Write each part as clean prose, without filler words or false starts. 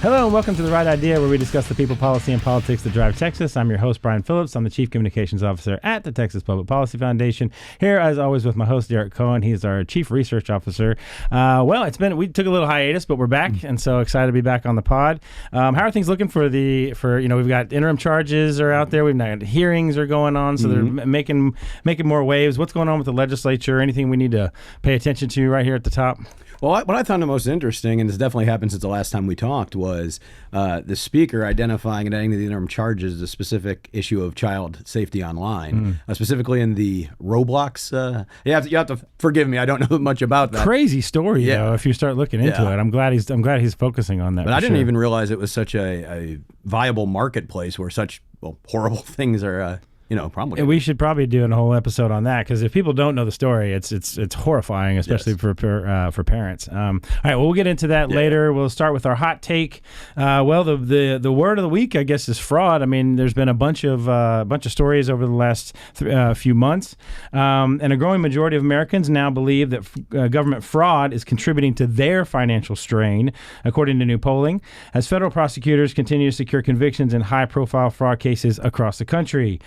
Hello and welcome to The Right Idea, where we discuss the people, policy, and politics that drive Texas. I'm your host, Brian Phillips. I'm the Chief Communications Officer at the Texas Public Policy Foundation. Here, as always, with my host, Derek Cohen. He's our Chief Research Officer. We took a little hiatus, but we're back, and so excited to be back on the pod. How are things looking we've got interim charges are out there. We've got hearings are going on, so they're making more waves. What's going on with the legislature? Anything we need to pay attention to right here at the top? Well, what I found the most interesting, and this definitely happened since the last time we talked, was the speaker identifying and adding to the interim charges the specific issue of child safety online, specifically in the Roblox. You have to forgive me, I don't know much about that. Crazy story, though, if you start looking into it. I'm glad he's focusing on that. But I didn't even realize it was such a viable marketplace where such horrible things are. Probably. We should probably do a whole episode on that, because if people don't know the story, it's horrifying, especially for parents. All right, well, we'll get into that later. We'll start with our hot take. The word of the week, I guess, is fraud. I mean, there's been a bunch of stories over the last few months, and a growing majority of Americans now believe that government fraud is contributing to their financial strain, according to new polling, as federal prosecutors continue to secure convictions in high-profile fraud cases across the country.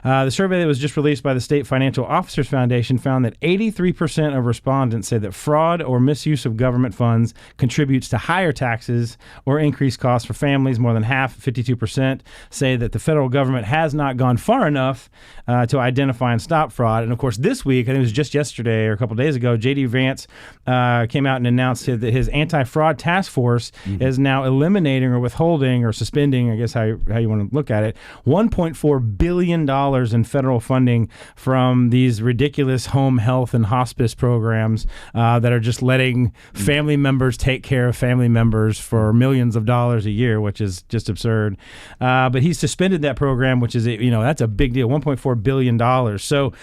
The survey that was just released by the State Financial Officers Foundation found that 83% of respondents say that fraud or misuse of government funds contributes to higher taxes or increased costs for families. More than half, 52%, say that the federal government has not gone far enough to identify and stop fraud. And of course, this week, I think it was just yesterday or a couple of days ago, J.D. Vance came out and announced that his anti-fraud task force is now eliminating or withholding or suspending, I guess how you want to look at it, $1.4 billion in federal funding from these ridiculous home health and hospice programs that are just letting family members take care of family members for millions of dollars a year, which is just absurd. But he's suspended that program, which is, that's a big deal, $1.4 billion. So,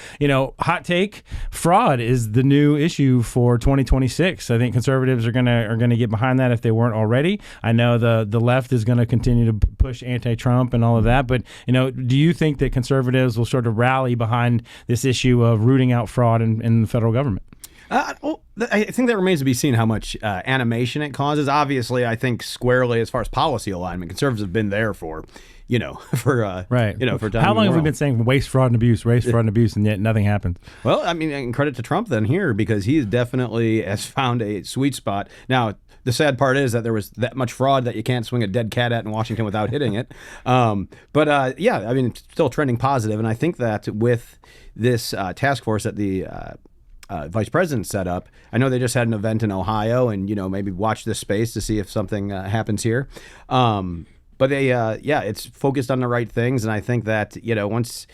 hot take, fraud is the new issue for 2026. I think conservatives are gonna get behind that if they weren't already. I know the left is going to continue to push anti-Trump and all of that, but, do you think that conservatives will sort of rally behind this issue of rooting out fraud in the federal government? I think that remains to be seen how much animation it causes. Obviously, I think squarely as far as policy alignment, conservatives have been there for time. How long have we been saying waste, fraud, and abuse, and yet nothing happens? Well, I mean, and credit to Trump then here, because he definitely has found a sweet spot. Now, the sad part is that there was that much fraud that you can't swing a dead cat at in Washington without hitting it. It's still trending positive. And I think that with this task force that the vice president set up, I know they just had an event in Ohio, and, maybe watch this space to see if something happens here. It's focused on the right things. And I think that, once...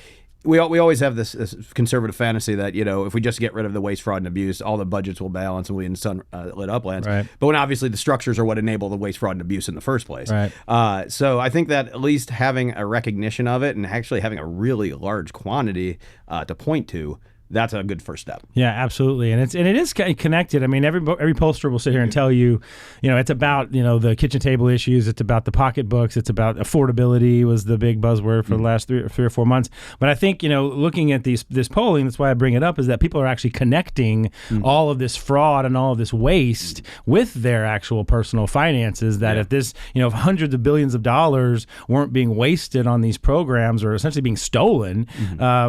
We always have this conservative fantasy that, if we just get rid of the waste, fraud, and abuse, all the budgets will balance and we'll be in sunlit uplands. Right. But when obviously the structures are what enable the waste, fraud, and abuse in the first place. Right. So I think that at least having a recognition of it and actually having a really large quantity to point to, that's a good first step. Yeah, absolutely. And it is connected. I mean, every pollster will sit here and tell you, it's about, the kitchen table issues. It's about the pocketbooks. It's about affordability was the big buzzword for the last three or 4 months. But I think, looking at this polling, that's why I bring it up, is that people are actually connecting all of this fraud and all of this waste with their actual personal finances, that if this, if hundreds of billions of dollars weren't being wasted on these programs or essentially being stolen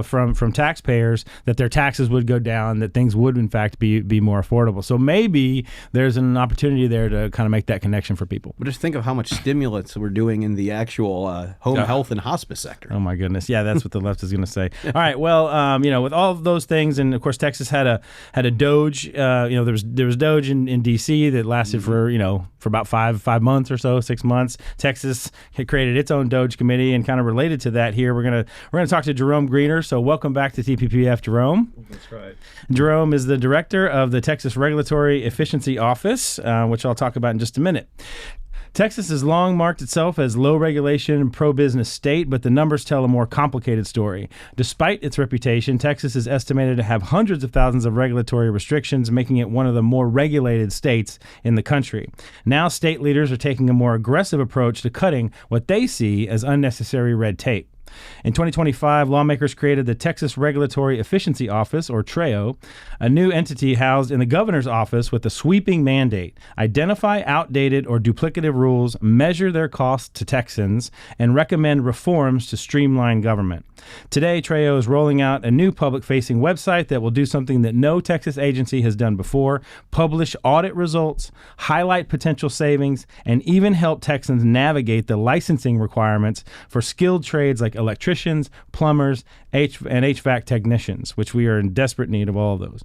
from taxpayers, that their taxes would go down, that things would in fact be more affordable. So maybe there's an opportunity there to kind of make that connection for people. But just think of how much stimulants we're doing in the actual home health and hospice sector. Oh my goodness. Yeah, that's what the left is going to say. All right. Well, with all of those things, and of course Texas had a Doge. There was Doge in D.C. that lasted for about five months or so, 6 months. Texas had created its own Doge committee, and kind of related to that here, we're gonna talk to Jerome Greener. So welcome back to TPPF, Jerome. That's right. Jerome is the director of the Texas Regulatory Efficiency Office, which I'll talk about in just a minute. Texas has long marked itself as low regulation, pro-business state, but the numbers tell a more complicated story. Despite its reputation, Texas is estimated to have hundreds of thousands of regulatory restrictions, making it one of the more regulated states in the country. Now, state leaders are taking a more aggressive approach to cutting what they see as unnecessary red tape. In 2025, lawmakers created the Texas Regulatory Efficiency Office, or TREO, a new entity housed in the governor's office with a sweeping mandate: identify outdated or duplicative rules, measure their costs to Texans, and recommend reforms to streamline government. Today, TREO is rolling out a new public-facing website that will do something that no Texas agency has done before: publish audit results, highlight potential savings, and even help Texans navigate the licensing requirements for skilled trades like electricians, plumbers, and HVAC technicians, which we are in desperate need of all of those.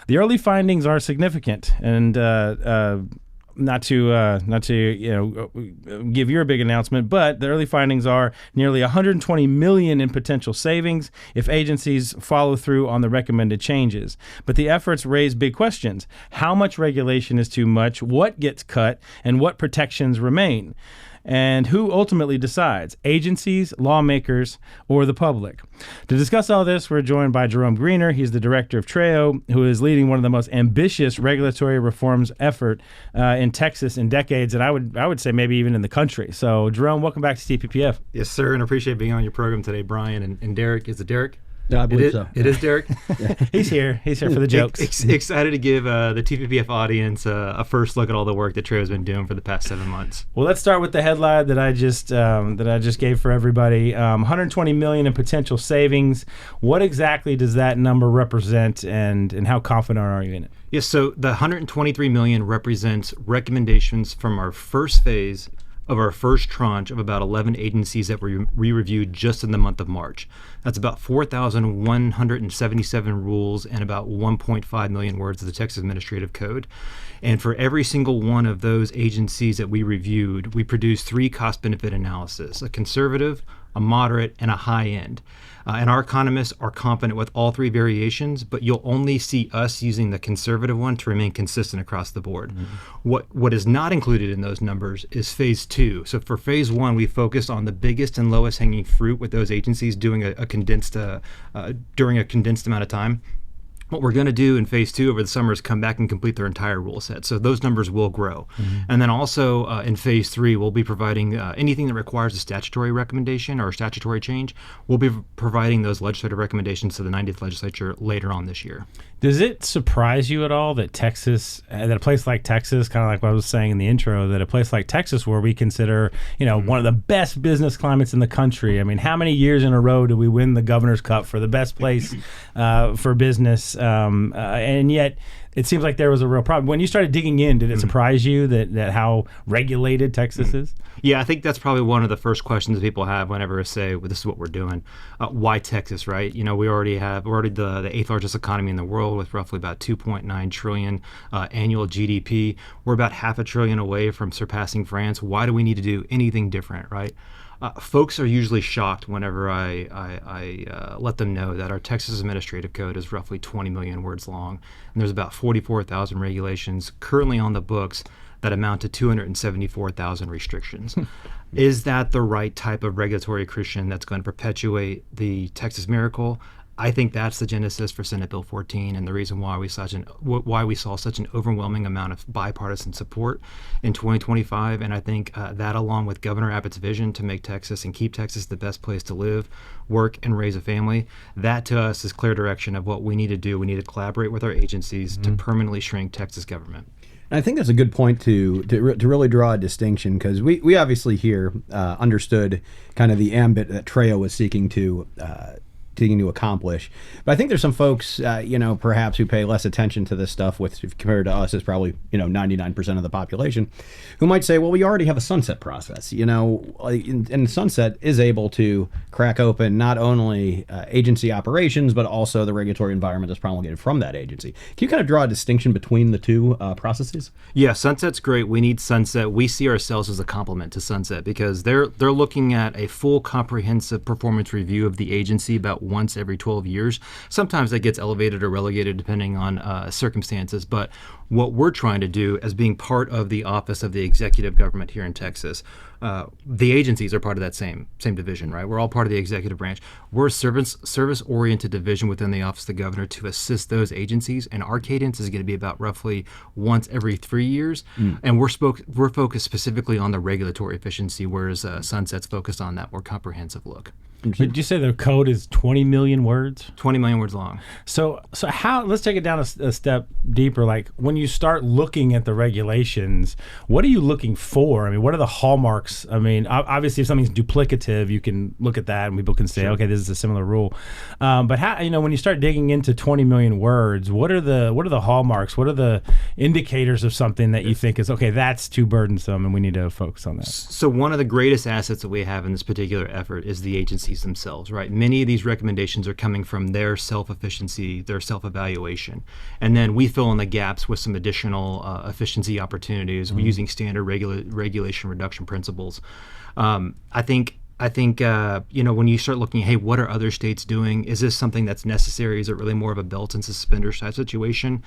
The early findings are significant, and not to give your big announcement, but the early findings are nearly $120 million in potential savings if agencies follow through on the recommended changes. But the efforts raise big questions: how much regulation is too much, what gets cut, and what protections remain? And who ultimately decides, agencies, lawmakers, or the public? To discuss all this, we're joined by Jerome Greener. He's the director of TREO, who is leading one of the most ambitious regulatory reforms effort in Texas in decades, and I would say maybe even in the country. So, Jerome, welcome back to TPPF. Yes, sir, and appreciate being on your program today, Brian. And Derek, is it Derek? Yeah, I believe so. It is Derek. He's here for the jokes. Excited to give the TPPF audience a first look at all the work that TREO has been doing for the past 7 months. Well, let's start with the headline that I just gave for everybody. $120 million in potential savings. What exactly does that number represent, and how confident are you in it? Yes, so the $123 million represents recommendations from our first phase of our first tranche of about 11 agencies that we reviewed just in the month of March. That's about 4,177 rules and about 1.5 million words of the Texas Administrative Code. And for every single one of those agencies that we reviewed, we produced 3 cost-benefit analysis: a conservative, a moderate, and a high end. And our economists are confident with all 3 variations, but you'll only see us using the conservative one to remain consistent across the board. Mm-hmm. What is not included in those numbers is phase 2. So for phase 1, we focused on the biggest and lowest hanging fruit with those agencies during a condensed amount of time. What we're going to do in phase 2 over the summer is come back and complete their entire rule set. So those numbers will grow. Mm-hmm. And then also in phase 3, we'll be providing anything that requires a statutory recommendation or a statutory change. We'll be providing those legislative recommendations to the 90th Legislature later on this year. Does it surprise you at all that a place like Texas, kind of like what I was saying in the intro, that a place like Texas, where we consider, one of the best business climates in the country? I mean, how many years in a row do we win the Governor's Cup for the best place for business? And yet it seems like there was a real problem. When you started digging in, did it surprise you that how regulated Texas is? Yeah, I think that's probably one of the first questions people have whenever I say, well, this is what we're doing. Why Texas, right? We're already the 8th largest economy in the world with roughly about 2.9 trillion annual GDP. We're about $500 billion away from surpassing France. Why do we need to do anything different, right? Folks are usually shocked whenever I let them know that our Texas Administrative Code is roughly 20 million words long, and there's about 44,000 regulations currently on the books that amount to 274,000 restrictions. Is that the right type of regulatory cushion that's going to perpetuate the Texas miracle? I think that's the genesis for Senate Bill 14 and the reason why we saw such an overwhelming amount of bipartisan support in 2025. And I think that, along with Governor Abbott's vision to make Texas and keep Texas the best place to live, work, and raise a family, that to us is clear direction of what we need to do. We need to collaborate with our agencies to permanently shrink Texas government. And I think that's a good point to really draw a distinction, because we obviously here understood kind of the ambit that TREO was seeking to accomplish. But I think there's some folks, perhaps who pay less attention to this stuff, which compared to us is probably, 99% of the population, who might say, well, we already have a sunset process, and sunset is able to crack open not only agency operations, but also the regulatory environment that's promulgated from that agency. Can you kind of draw a distinction between the two processes? Yeah, sunset's great. We need sunset. We see ourselves as a complement to sunset because they're looking at a full comprehensive performance review of the agency about once every 12 years. Sometimes that gets elevated or relegated depending on circumstances. But what we're trying to do as being part of the Office of the Executive Government here in Texas, the agencies are part of that same division, right? We're all part of the executive branch. We're a service-oriented division within the Office of the Governor to assist those agencies, and our cadence is going to be about roughly once every 3 years. And we're focused specifically on the regulatory efficiency, whereas Sunset's focused on that more comprehensive look. Did you say the code is 20 million words? 20 million words long. So how? Let's take it down a step deeper. Like when you start looking at the regulations, what are you looking for? I mean, what are the hallmarks? I mean, obviously, if something's duplicative, you can look at that and people can say, okay, this is a similar rule. But how? When you start digging into 20 million words, what are the hallmarks? What are the indicators of something that you think is okay? That's too burdensome, and we need to focus on that. So one of the greatest assets that we have in this particular effort is the agencies themselves, right? Many of these recommendations are coming from their self-efficiency, their self-evaluation. And then we fill in the gaps with some additional efficiency opportunities using standard regulation reduction principles. I think when you start looking, hey, what are other states doing? Is this something that's necessary? Is it really more of a belt and suspenders type situation?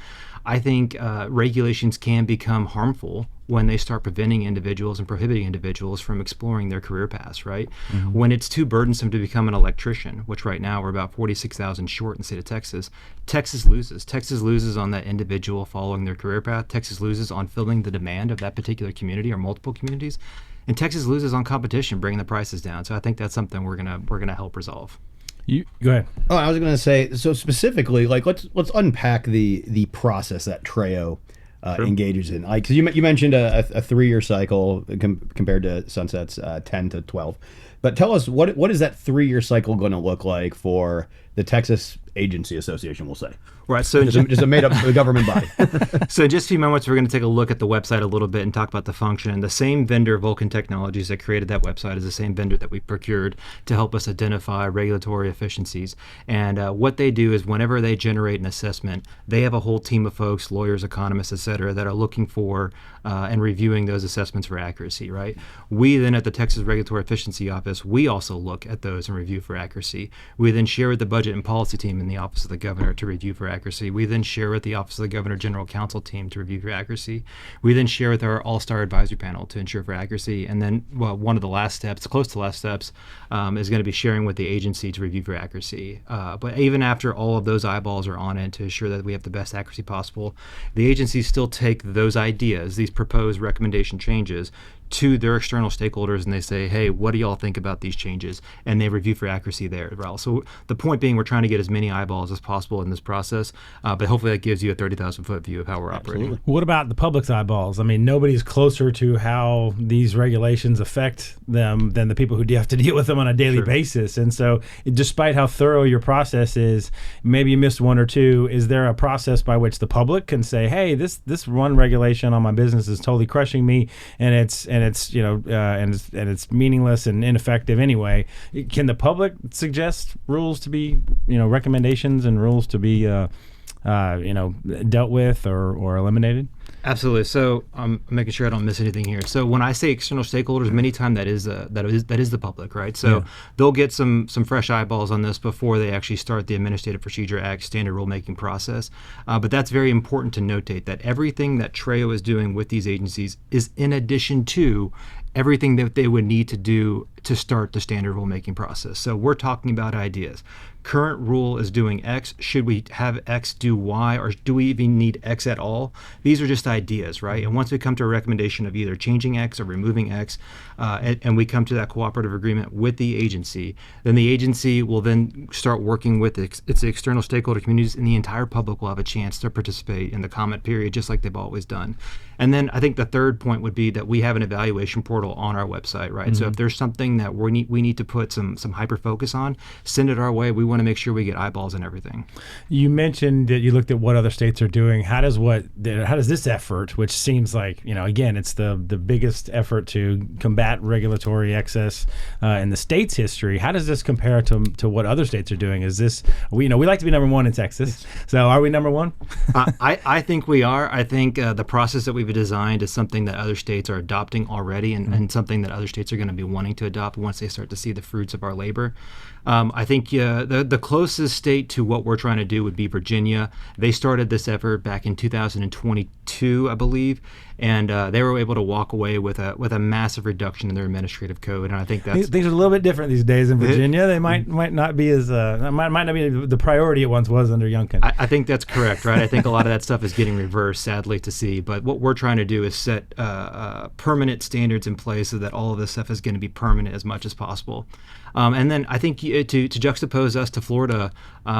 I think regulations can become harmful when they start preventing individuals and prohibiting individuals from exploring their career paths, right? When it's too burdensome to become an electrician, which right now we're about 46,000 short in the state of Texas, Texas loses. Texas loses on that individual following their career path. Texas loses on filling the demand of that particular community or multiple communities. And Texas loses on competition, bringing the prices down. So I think that's something we're gonna help resolve. You go ahead. Oh, I was going to say, so specifically, like let's unpack the process that TREO engages in. Like, 'cause you mentioned a 3-year cycle compared to Sunset's 10 to 12. But tell us, what is that 3-year cycle going to look like for the Texas Agency Association, we'll say? Right. So just a made-up government body. So in just a few moments, we're going to take a look at the website a little bit and talk about the function. The same vendor, Vulcan Technologies, that created that website is the same vendor that we procured to help us identify regulatory efficiencies. And what they do is whenever they generate an assessment, they have a whole team of folks, lawyers, economists, et cetera, that are looking for and reviewing those assessments for accuracy, right? We then at the Texas Regulatory Efficiency Office, we also look at those and review for accuracy. We then share with the Budget and Policy team in the Office of the Governor to review for accuracy. We then share with the Office of the Governor General Counsel team to review for accuracy. We then share with our All-Star Advisory Panel to ensure for accuracy. And then, one of the last steps, close to the last steps, is going to be sharing with the agency to review for accuracy. But even after all of those eyeballs are on it to ensure that we have the best accuracy possible, the agencies still take those ideas, these proposed recommendation changes, to their external stakeholders and they say, hey, what do y'all think about these changes? And they review for accuracy there as well. So the point being, we're trying to get as many eyeballs as possible in this process, but hopefully that gives you a 30,000-foot view of how we're operating. What about the public's eyeballs? I mean, nobody's closer to how these regulations affect them than the people who have to deal with them on a daily basis. And so despite how thorough your process is, maybe you missed one or two, is there a process by which the public can say, hey, this one regulation on my business is totally crushing me and it's meaningless and ineffective anyway? Can the public suggest rules to be, recommendations and rules to be, dealt with or eliminated? Absolutely. So I'm making sure I don't miss anything here. So when I say external stakeholders, many times that is the public, right? So they'll get some fresh eyeballs on this before they actually start the Administrative Procedure Act standard rulemaking process. But that's very important to notate that everything that TREO is doing with these agencies is in addition to everything that they would need to do to start the standard rulemaking process. So we're talking about ideas. Current rule is doing X. Should we have X do Y, or do we even need X at all? These are just ideas, right? And once we come to a recommendation of either changing X or removing X, and we come to that cooperative agreement with the agency, then the agency will then start working with its external stakeholder communities, and the entire public will have a chance to participate in the comment period, just like they've always done. And then I think the third point would be that we have an evaluation portal on our website, right? So if there's something that we need to put some hyper focus on, send it our way. We want to make sure we get eyeballs and everything. You mentioned that you looked at what other states are doing. How does this effort, which seems like, again, it's the biggest effort to combat regulatory excess in the state's history, how does this compare to what other states are doing? Is this, we like to be number one in Texas, so are we number one? I think we are. I think the process that we've designed is something that other states are adopting already, and something that other states are going to be wanting to adopt once they start to see the fruits of our labor. I think the closest state to what we're trying to do would be Virginia. They started this effort back in 2022, I believe, and they were able to walk away with a massive reduction in their administrative code. And I think that's things are a little bit different these days in Virginia. They might not be as might not be the priority it once was under Youngkin. I think that's correct, right? I think a lot of that stuff is getting reversed, sadly to see. But what we're trying to do is set permanent standards in place so that all of this stuff is going to be permanent as much as possible. And then I think to juxtapose us to Florida,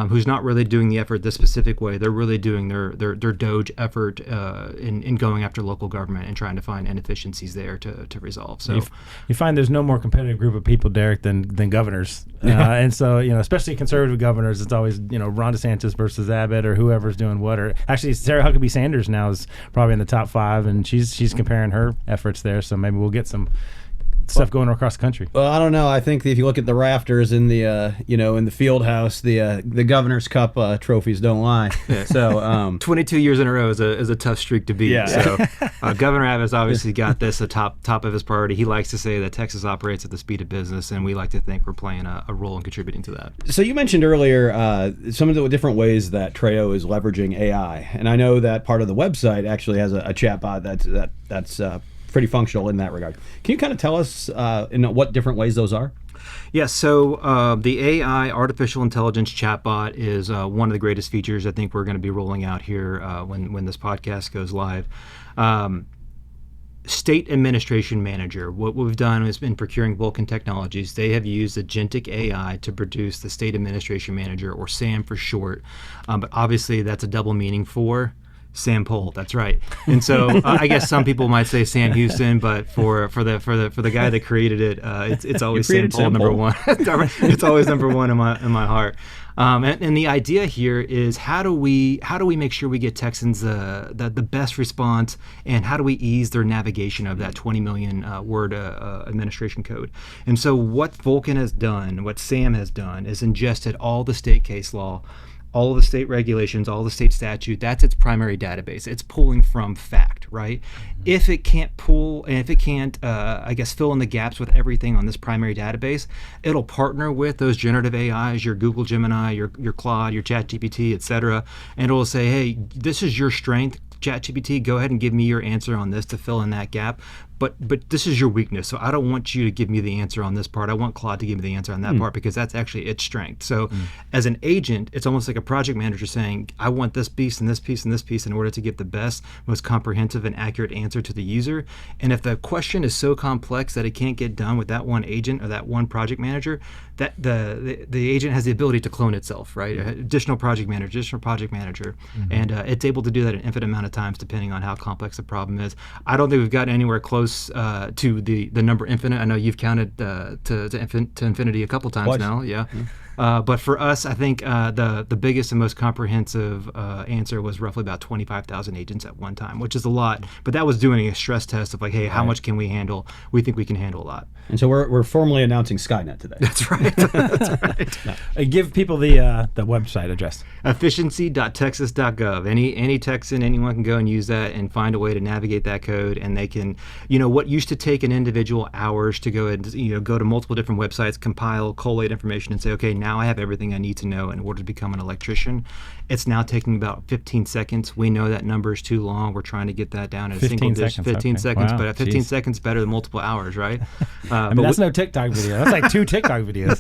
who's not really doing the effort this specific way, they're really doing their Doge effort in going after local government and trying to find inefficiencies there to resolve. So you find there's no more competitive group of people, Derek, than governors. And so, especially conservative governors, it's always, Ron DeSantis versus Abbott or whoever's doing what. Or actually, Sarah Huckabee Sanders now is probably in the top 5, and she's comparing her efforts there. So maybe we'll get some stuff going across the country. Well, I don't know. I think if you look at the rafters in the in the field house, the Governor's Cup trophies don't lie. Yeah. So 22 years in a row is a tough streak to beat. Yeah. So Governor Abbott's obviously got this a top of his priority. He likes to say that Texas operates at the speed of business, and we like to think we're playing a role in contributing to that. So you mentioned earlier some of the different ways that TREO is leveraging AI, and I know that part of the website actually has a chatbot that's pretty functional in that regard. Can you kind of tell us in what different ways those are? Yes, so the AI, artificial intelligence chatbot, is one of the greatest features I think we're going to be rolling out here when this podcast goes live. State Administration Manager, what we've done is in procuring Vulcan Technologies, they have used agentic AI to produce the State Administration Manager, or SAM for short. But obviously that's a double meaning for Sam Poll. That's right. And so I guess some people might say Sam Houston, but for the guy that created it, it's always Sam Poll number one. It's always number one in my heart. And the idea here is how do we make sure we get Texans the best response, and how do we ease their navigation of that 20 million word administration code? And so what Vulcan has done, what Sam has done, is ingested all the state case law, all of the state regulations, all the state statute. That's its primary database. It's pulling from fact, right? If it can't pull, and if it can't, fill in the gaps with everything on this primary database, it'll partner with those generative AIs, your Google Gemini, your Claude, your ChatGPT, et cetera, and it'll say, hey, this is your strength, ChatGPT, go ahead and give me your answer on this to fill in that gap. But this is your weakness, so I don't want you to give me the answer on this part. I want Claude to give me the answer on that part, because that's actually its strength. So as an agent, it's almost like a project manager saying, I want this piece and this piece and this piece in order to get the best, most comprehensive and accurate answer to the user. And if the question is so complex that it can't get done with that one agent or that one project manager, that the agent has the ability to clone itself, right? Additional project manager. And it's able to do that an infinite amount of times depending on how complex the problem is. I don't think we've gotten anywhere close to the number infinite. I know you've counted to infinity a couple times Twice. now. Yeah. But for us, I think the biggest and most comprehensive answer was roughly about 25,000 agents at one time, which is a lot. But that was doing a stress test of like, hey, how much can we handle? We think we can handle a lot. And so we're formally announcing Skynet today. That's right. That's right. Give people the website address. Efficiency.texas.gov. Any Texan, anyone can go and use that and find a way to navigate that code, and they can, what used to take an individual hours to go and go to multiple different websites, compile, collate information, and say, okay, now I have everything I need to know in order to become an electrician. It's now taking about 15 seconds. We know that number is too long. We're trying to get that down at a single digit, 15 seconds. Wow, but at 15 seconds, better than multiple hours, right? That's no TikTok video. That's like 2 TikTok videos.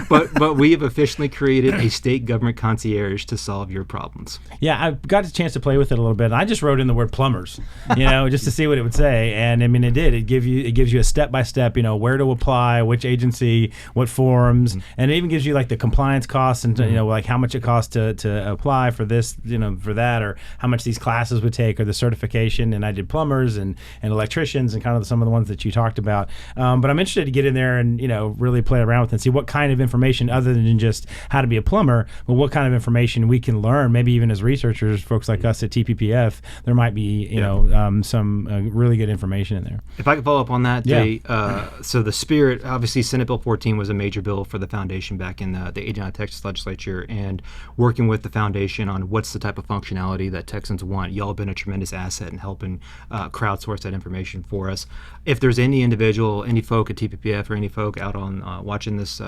But we have officially created a state government concierge to solve your problems. Yeah, I got a chance to play with it a little bit. I just wrote in the word plumbers, just to see what it would say. And I mean, it did. It gives you a step-by-step, where to apply, which agency, what forms, and it even gives you like the compliance costs and like how much it costs to apply for this, for that, or how much these classes would take, or the certification. And I did plumbers and electricians and kind of some of the ones that you talked about. But I'm interested to get in there and really play around with it and see what kind of information, other than just how to be a plumber, but what kind of information we can learn. Maybe even as researchers, folks like us at TPPF, there might be some really good information in there. If I could follow up on that, Jay, so the spirit, obviously Senate Bill 14 was a major bill for the foundation back in the 89 Texas Legislature, and working with the foundation on what's the type of functionality that Texans want. Y'all have been a tremendous asset in helping crowdsource that information for us. If there's any individual, any folk at TPPF, or any folk out on watching this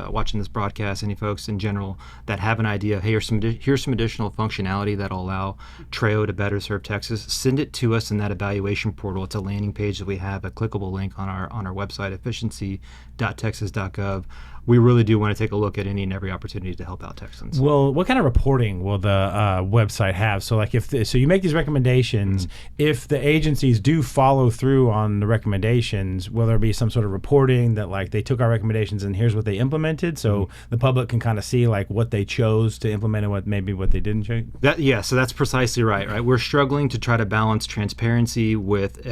broadcast, any folks in general that have an idea, hey, here's some additional functionality that'll allow TREO to better serve Texas, send it to us in that evaluation portal. It's a landing page that we have, a clickable link on our website, efficiency.texas.gov. we really do want to take a look at any and every opportunity to help out Texans. Well, what kind of reporting will the website have? So, like, so you make these recommendations. If the agencies do follow through on the recommendations, will there be some sort of reporting that, like, they took our recommendations and here's what they implemented, so the public can kind of see like what they chose to implement and what they didn't choose? So that's precisely right. We're struggling to try to balance transparency with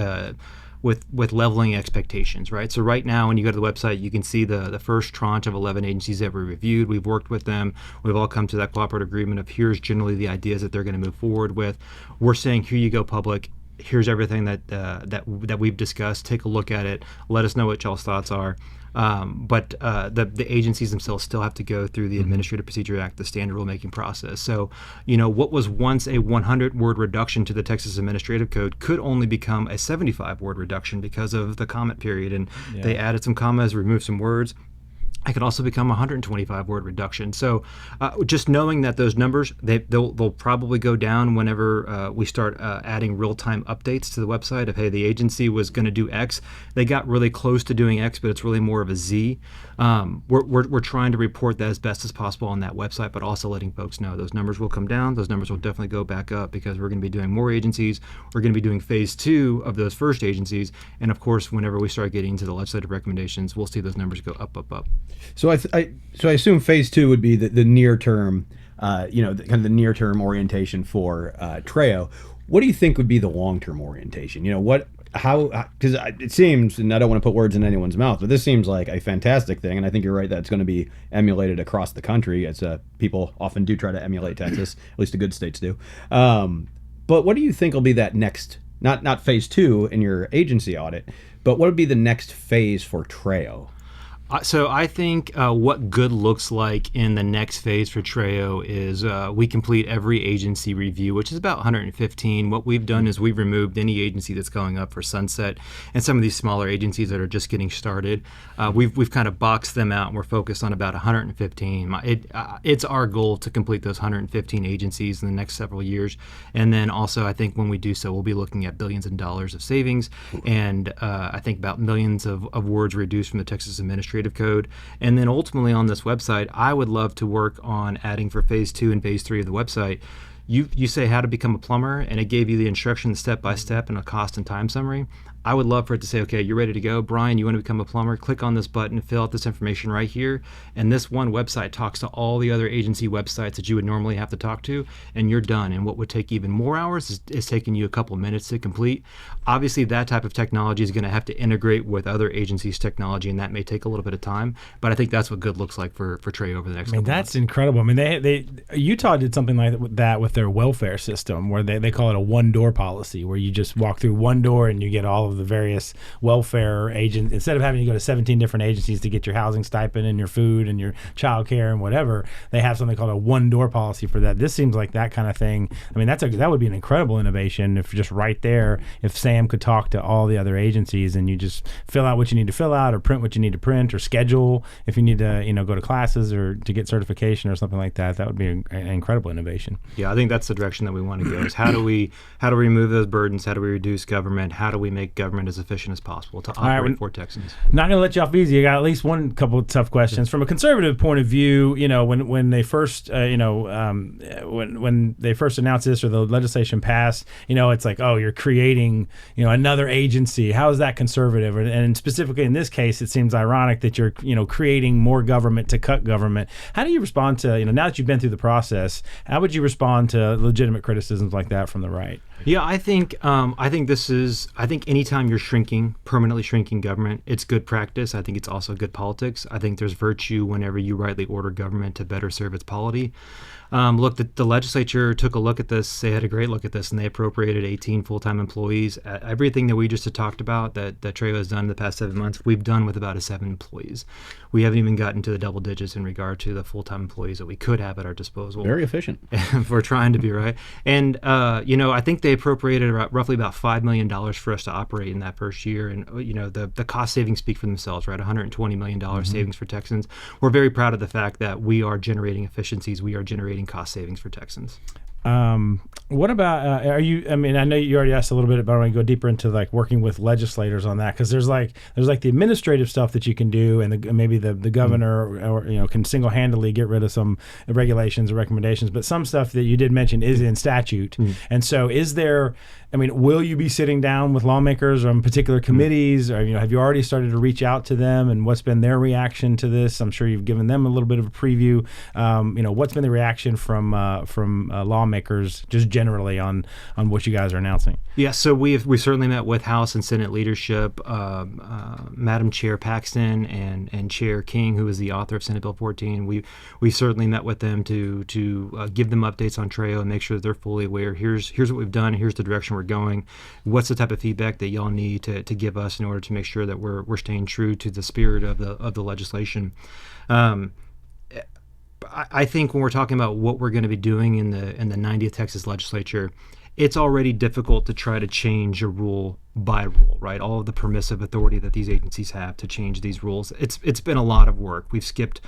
leveling expectations, right? So right now, when you go to the website, you can see the first tranche of 11 agencies that we reviewed. We've worked with them. We've all come to that cooperative agreement of here's generally the ideas that they're going to move forward with. We're saying, here you go, public. Here's everything that we've discussed. Take a look at it. Let us know what y'all's thoughts are. But the agencies themselves still have to go through the Administrative Procedure Act, the standard rulemaking process. So, what was once a 100-word reduction to the Texas Administrative Code could only become a 75-word reduction because of the comment period. And they added some commas, removed some words. It could also become a 125-word reduction. So just knowing that those numbers, they'll probably go down whenever we start adding real-time updates to the website of, hey, the agency was going to do X. They got really close to doing X, but it's really more of a Z. We're trying to report that as best as possible on that website, but also letting folks know those numbers will come down. Those numbers will definitely go back up because we're going to be doing more agencies. We're going to be doing phase 2 of those first agencies. And, of course, whenever we start getting into the legislative recommendations, we'll see those numbers go up, up, up. So I assume phase 2 would be the near term, kind of the near term orientation for TREO. What do you think would be the long term orientation? Because it seems, and I don't want to put words in anyone's mouth, but this seems like a fantastic thing, and I think you're right that it's going to be emulated across the country, as people often do try to emulate Texas, at least the good states do. But what do you think will be that next, not phase 2 in your agency audit, but what would be the next phase for TREO? So I think what good looks like in the next phase for TREO is we complete every agency review, which is about 115. What we've done is we've removed any agency that's going up for sunset, and some of these smaller agencies that are just getting started. We've kind of boxed them out, and we're focused on about 115. It's our goal to complete those 115 agencies in the next several years, and then also I think when we do so, we'll be looking at billions of dollars of savings, and I think about millions of words reduced from the Texas Administrative Code. And then ultimately on this website, I would love to work on adding for phase 2 and phase 3 of the website. You say how to become a plumber, and it gave you the instructions step by step and a cost and time summary. I would love for it to say, okay, you're ready to go. Brian, you want to become a plumber? Click on this button, fill out this information right here. And this one website talks to all the other agency websites that you would normally have to talk to, and you're done. And what would take even more hours is taking you a couple of minutes to complete. Obviously, that type of technology is going to have to integrate with other agencies' technology, and that may take a little bit of time. But I think that's what good looks like for TREO over the next couple that's months. incredible. I mean, Utah did something like that with their welfare system, where they call it a one-door policy, where you just walk through one door and you get all of the various welfare agents. Instead of having to go to 17 different agencies to get your housing stipend and your food and your child care and whatever, they have something called a one-door policy for that. This seems like that kind of thing. I mean, that would be an incredible innovation if just right there, if Sam could talk to all the other agencies and you just fill out what you need to fill out or print what you need to print or schedule if you need to go to classes or to get certification or something like that. That would be an incredible innovation. Yeah, I think that's the direction that we want to go, is how do we remove those burdens? How do we reduce government? How do we make government as efficient as possible to operate for Texans? Not going to let you off easy. I got at least one couple of tough questions. From a conservative point of view, when they first, when they first announced this or the legislation passed, it's like, oh, you're creating, another agency. How is that conservative? And specifically in this case, it seems ironic that you're, creating more government to cut government. How do you respond to, now that you've been through the process, how would you respond to legitimate criticisms like that from the right? Yeah, I think anytime you're permanently shrinking government, it's good practice. I think it's also good politics. I think there's virtue whenever you rightly order government to better serve its polity. Look, the legislature took a look at this. They had a great look at this, and they appropriated 18 full-time employees. Everything that we just had talked about that TREO has done in the past 7 months, we've done with about 7 employees. We haven't even gotten to the double digits in regard to the full-time employees that we could have at our disposal. Very efficient. We're trying to be, right. And, I think they appropriated roughly about $5 million for us to operate in that first year. And, the cost savings speak for themselves, right? $120 million savings for Texans. We're very proud of the fact that we are generating efficiencies. We are generating cost savings for Texans. What about are you? I mean, I know you already asked a little bit, but I want to go deeper into like working with legislators on that, because there's like the administrative stuff that you can do, and maybe the governor or can single-handedly get rid of some regulations or recommendations. But some stuff that you did mention is in statute, and so is there? I mean, will you be sitting down with lawmakers on particular committees, or have you already started to reach out to them, and what's been their reaction to this? I'm sure you've given them a little bit of a preview. What's been the reaction from lawmakers just generally on what you guys are announcing? Yeah, so we've certainly met with House and Senate leadership, Madam Chair Paxton and Chair King, who is the author of Senate Bill 14. We certainly met with them to give them updates on TREO and make sure that they're fully aware. Here's what we've done. Here's the direction we're going. What's the type of feedback that y'all need to give us in order to make sure that we're staying true to the spirit of the legislation. I think when we're talking about what we're going to be doing in the 90th Texas Legislature, it's already difficult to try to change a rule by rule, right? All of the permissive authority that these agencies have to change these rules. It's been a lot of work. We've skipped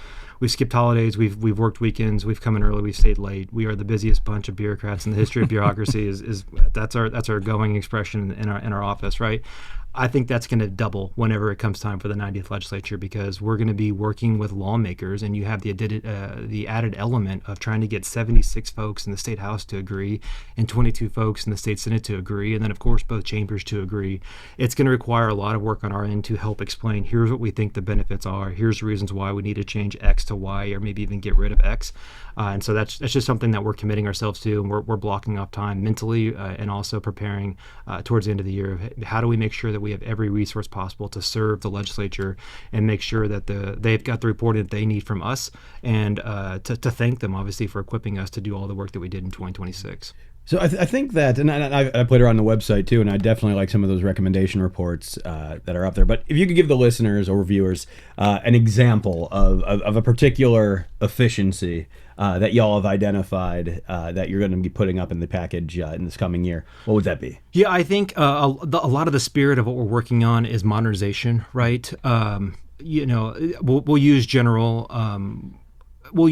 holidays. We've worked weekends. We've come in early. We've stayed late. We are the busiest bunch of bureaucrats in the history of bureaucracy. That's our going expression in our office, right? I think that's going to double whenever it comes time for the 90th Legislature, because we're going to be working with lawmakers, and you have the added element of trying to get 76 folks in the State House to agree and 22 folks in the State Senate to agree, and then, of course, both chambers to agree. It's going to require a lot of work on our end to help explain, here's what we think the benefits are, here's the reasons why we need to change X to Y, or maybe even get rid of X. And so that's just something that we're committing ourselves to, and we're blocking off time mentally and also preparing towards the end of the year. How do we make sure that we have every resource possible to serve the legislature and make sure that they've got the reporting that they need from us, and to thank them, obviously, for equipping us to do all the work that we did in 2026. So I think that, and I put it on the website too, and I definitely like some of those recommendation reports that are up there. But if you could give the listeners or viewers an example of a particular efficiency that y'all have identified that you're going to be putting up in the package in this coming year, what would that be? Yeah, I think a lot of the spirit of what we're working on is modernization, right? We'll use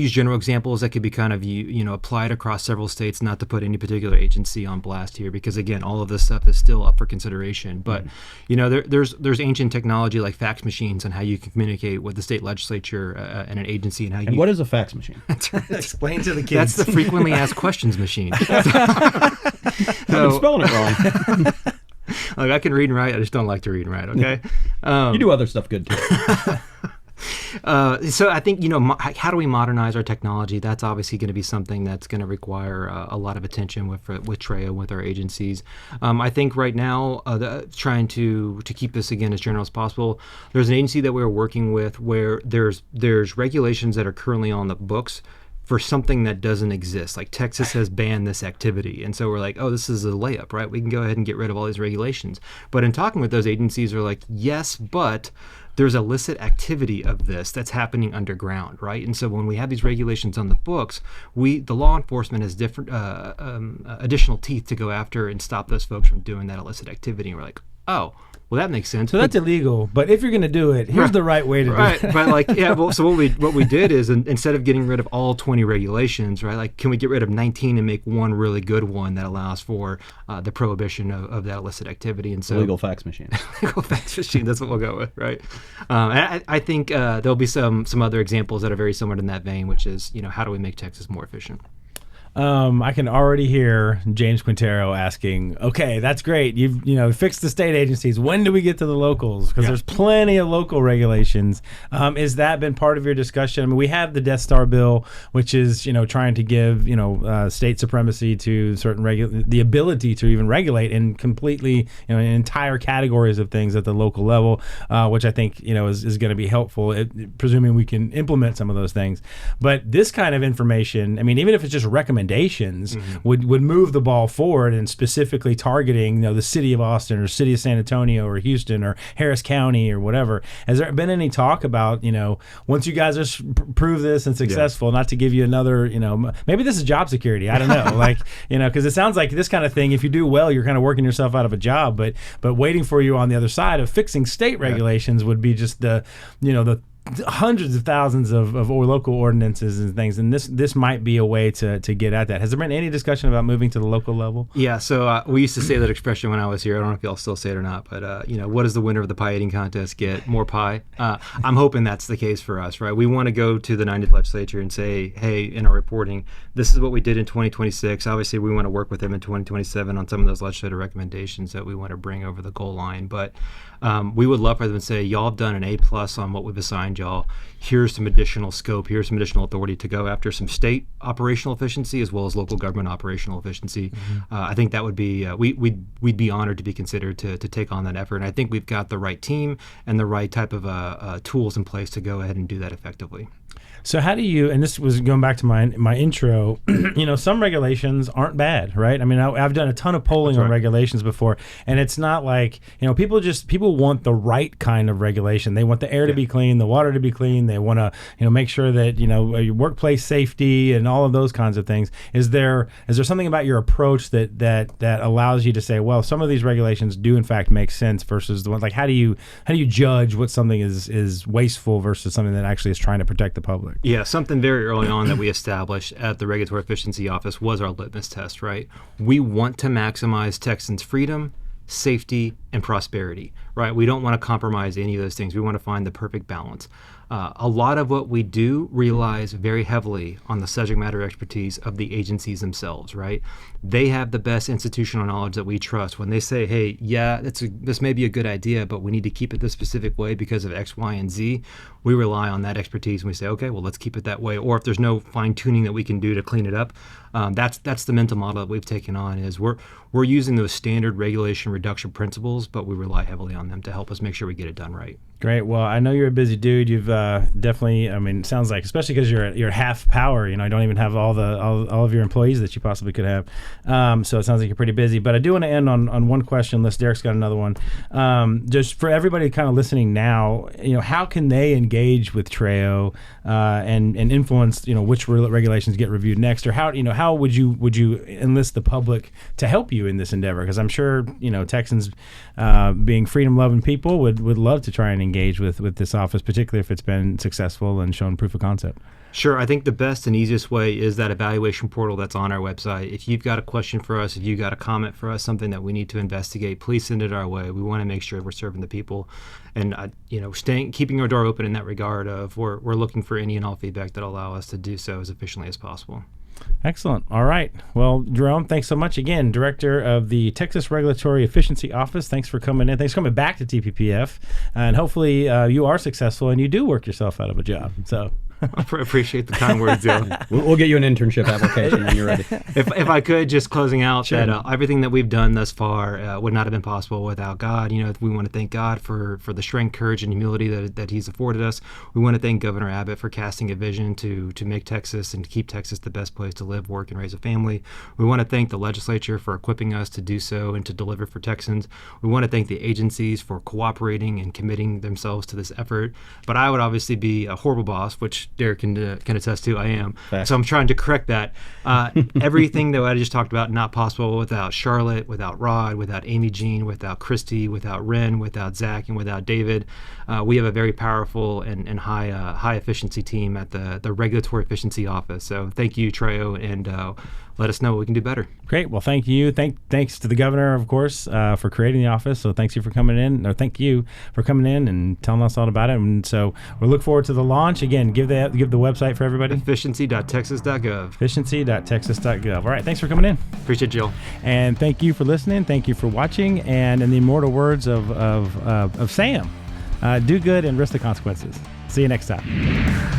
general examples that could be kind of applied across several states, not to put any particular agency on blast here, because again, all of this stuff is still up for consideration. But there's ancient technology like fax machines and how you can communicate with the state legislature and an agency, and how you. And what is a fax machine? Explain to the kids. That's the frequently asked questions machine. I'm spelling it wrong. Look, I can read and write. I just don't like to read and write. Okay. You do other stuff good too. So I think, how do we modernize our technology? That's obviously going to be something that's going to require a lot of attention with TREO, with our agencies. I think right now, trying to keep this, again, as general as possible, there's an agency that we're working with where there's regulations that are currently on the books for something that doesn't exist. Like Texas has banned this activity. And so we're like, oh, this is a layup, right? We can go ahead and get rid of all these regulations. But in talking with those agencies, they're like, yes, but there's illicit activity of this that's happening underground, right? And so when we have these regulations on the books, the law enforcement has different additional teeth to go after and stop those folks from doing that illicit activity. And we're like, oh, well, that makes sense. So that's illegal, but if you're going to do it, here's the right way to do it. But so what we did is, instead of getting rid of all 20 regulations, right? Like, can we get rid of 19 and make one really good one that allows for the prohibition of that illicit activity? And so legal fax machine. Legal fax machine. That's what we'll go with, right? And I think there'll be some other examples that are very similar in that vein, which is, how do we make Texas more efficient? I can already hear James Quintero asking, okay, that's great. You've fixed the state agencies. When do we get to the locals? Because there's plenty of local regulations. Has that been part of your discussion? I mean, we have the Death Star bill, which is, trying to give, state supremacy to certain the ability to even regulate and completely, entire categories of things at the local level, which I think, is going to be helpful, presuming we can implement some of those things. But this kind of information, I mean, even if it's just recommendations, would move the ball forward, and specifically targeting the city of Austin or city of San Antonio or Houston or Harris County or whatever. Has there been any talk about once you guys prove this and successful, not to give you another maybe this is job security, I don't know, because it sounds like this kind of thing, if you do well, you're kind of working yourself out of a job, but waiting for you on the other side of fixing state regulations would be just the hundreds of thousands of local ordinances and things, and this might be a way to get at that. Has there been any discussion about moving to the local level? Yeah, so we used to say that expression when I was here. I don't know if y'all still say it or not, but what does the winner of the pie eating contest get? More pie. I'm hoping that's the case for us, right? We want to go to the 90th legislature and say, hey, in our reporting, this is what we did in 2026. Obviously, we want to work with them in 2027 on some of those legislative recommendations that we want to bring over the goal line, but we would love for them to say, y'all have done an A+ on what we've assigned y'all. Here's some additional scope. Here's some additional authority to go after some state operational efficiency as well as local government operational efficiency. I think that would be we'd be honored to be considered to take on that effort. And I think we've got the right team and the right type of tools in place to go ahead and do that effectively. So how do you, and this was going back to my intro, some regulations aren't bad, right? I mean, I've done a ton of polling on regulations before, and it's not like, people want the right kind of regulation. They want the air to be clean, the water to be clean. They want to, make sure that, your workplace safety and all of those kinds of things. Is there something about your approach that allows you to say, well, some of these regulations do in fact make sense versus the ones, like, how do you judge what something is wasteful versus something that actually is trying to protect the public? Yeah, something very early on that we established at the Regulatory Efficiency Office was our litmus test, right? We want to maximize Texans' freedom, safety, and prosperity, right? We don't want to compromise any of those things. We want to find the perfect balance. A lot of what we do relies very heavily on the subject matter expertise of the agencies themselves, right? They have the best institutional knowledge that we trust. When they say, hey, yeah, this may be a good idea, but we need to keep it this specific way because of X, Y, and Z, we rely on that expertise and we say, okay, well, let's keep it that way. Or if there's no fine tuning that we can do to clean it up, that's the mental model that we've taken on, is we're using those standard regulation reduction principles, but we rely heavily on them to help us make sure we get it done right. Great. Well, I know you're a busy dude. You've definitely, it sounds like, especially because you're half power. You don't even have all of your employees that you possibly could have. So it sounds like you're pretty busy. But I do want to end on one question, unless Derek's got another one. Just for everybody kind of listening now, how can they engage with TREO and influence, which regulations get reviewed next, or how would you enlist the public to help you in this endeavor? Because I'm sure Texans, being freedom-loving people, would love to try and engage with this office, particularly if it's been successful and shown proof of concept. Sure. I think the best and easiest way is that evaluation portal that's on our website. If you've got a question for us, if you've got a comment for us, something that we need to investigate, please send it our way. We want to make sure we're serving the people, and keeping our door open in that regard of we're looking for any and all feedback that allow us to do so as efficiently as possible. Excellent. All right. Well, Jerome, thanks so much again, Director of the Texas Regulatory Efficiency Office. Thanks for coming in. Thanks for coming back to TPPF. And hopefully you are successful and you do work yourself out of a job. So I appreciate the kind words, Dylan. We'll get you an internship application when you're ready. If I could, just closing out, sure, that everything that we've done thus far would not have been possible without God. We want to thank God for the strength, courage, and humility that He's afforded us. We want to thank Governor Abbott for casting a vision to make Texas and to keep Texas the best place to live, work, and raise a family. We want to thank the Legislature for equipping us to do so and to deliver for Texans. We want to thank the agencies for cooperating and committing themselves to this effort. But I would obviously be a horrible boss, which Derek can attest to. I am. So I'm trying to correct that. Everything that I just talked about, not possible without Charlotte, without Rod, without Amy Jean, without Christy, without Ren, without Zach, and without David. We have a very powerful and high efficiency team at the Regulatory Efficiency Office. So thank you, TREO, and let us know what we can do better. Great. Well, thank you. Thanks to the governor, of course, for creating the office. So thank you for coming in and telling us all about it. And so we look forward to the launch. Again, give the website for everybody. Efficiency.texas.gov. Efficiency.texas.gov. All right. Thanks for coming in. Appreciate you. And thank you for listening. Thank you for watching. And in the immortal words of Sam, do good and risk the consequences. See you next time.